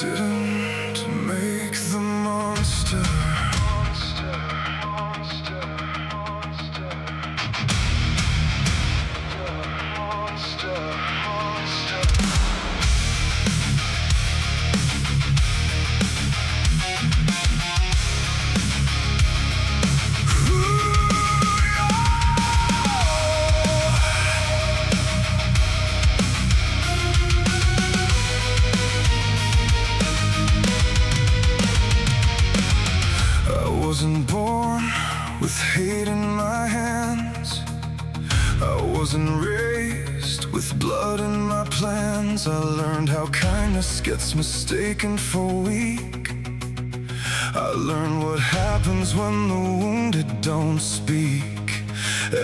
didn't make the monster. I wasn't born with hate in my hands. I wasn't raised with blood in my plans. I learned how kindness gets mistaken for weak. I learned what happens when the wounded don't speak.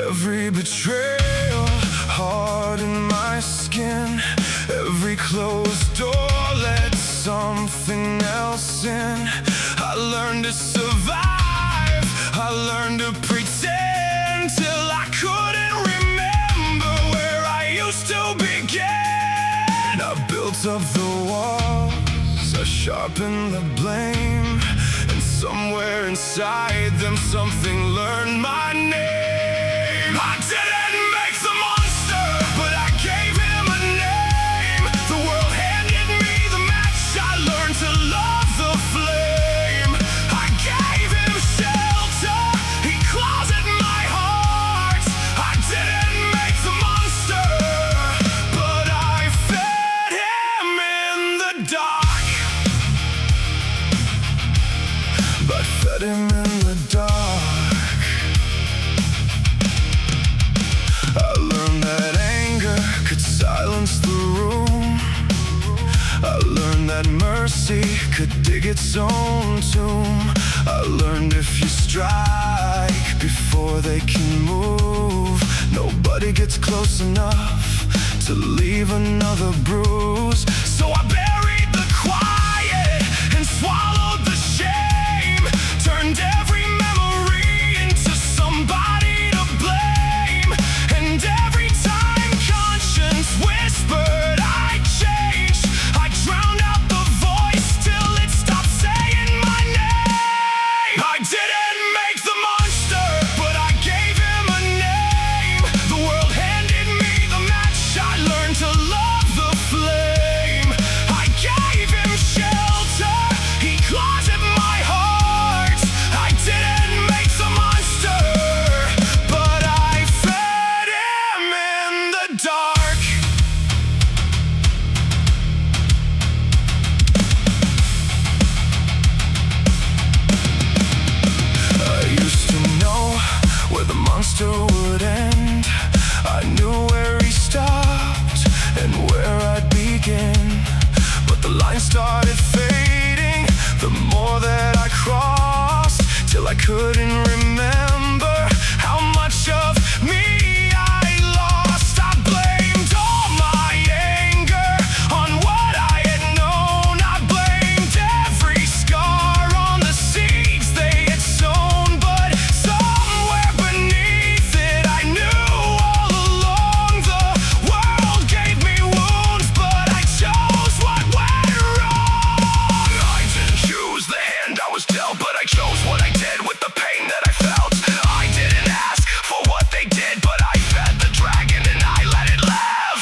Every betrayal, hard in my skin. Every closed door let something else in. I learned to survive. I learned to pretend till I couldn't remember where I used to begin. I built up the walls, I sharpened the blame, and somewhere inside them something learned my name. I didn't make the monster, but I gave him a name. The world handed me the match, I learned to love the flame. I gave him shelter, he claws at my heart. I didn't make the monster, but I fed him in the dark. But fed him in the dark. I learned that anger could silence the room. I learned that mercy could dig its own tomb. I learned if you strike before they can move, nobody gets close enough to leave another bruise. So I buried the quiet and swallowed the shame, turned every memory into somebody to blame. And every time conscience whispered I changed, I drowned out the voice till it stopped saying my name. I didn't make the monster, but I gave him a name. The world handed me the match, I learned to love the flame. I gave him shelter, he claws at my heart. I didn't make the monster, but I fed him in the dark. I used to know where the monster would end. I knew where he stopped and where I'd begin. But the line started fading the more that I crossed, till I couldn't remember how much of me I lost. I blamed all my anger on what I had known. I blamed every scar on the seeds they had sown. But somewhere beneath it I knew all along the world gave me wounds, but I chose what went wrong. I didn't choose the hand I was dealt, but I chose what I did with the pain that I felt. I didn't ask for what they did, but I fed the dragon and I let it live.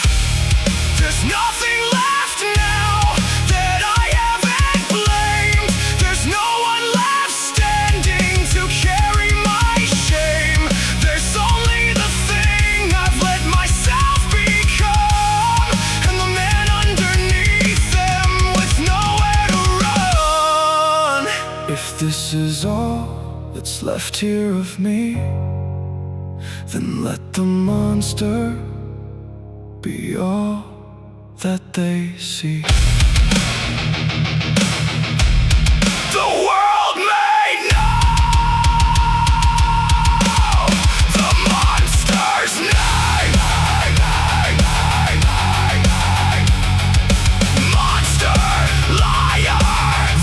There's nothing left now that I haven't blamed. There's no one left standing to carry my shame. There's only the thing I've let myself become, and the man underneath them with nowhere to run. If this is all that's left here of me, then let the monster be all that they see. The world may know the monster's name. Monster, liar,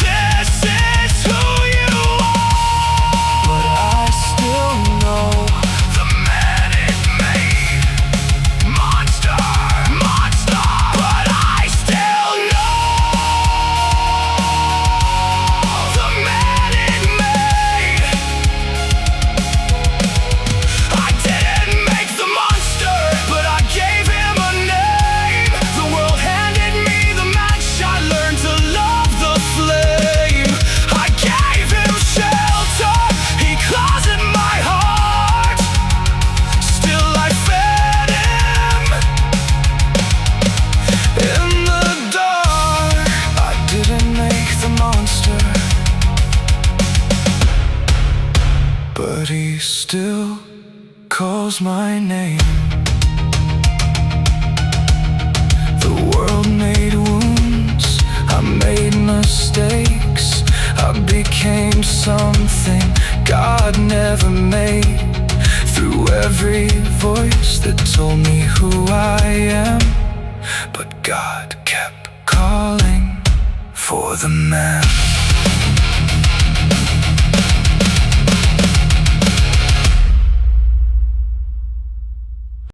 this is who you are. But I still know the man it made. Monster, monster, but I still know but he still calls my name. The world made wounds, I made mistakes, I became something God never made. Through every voice that told me who I am, but God kept calling for the man.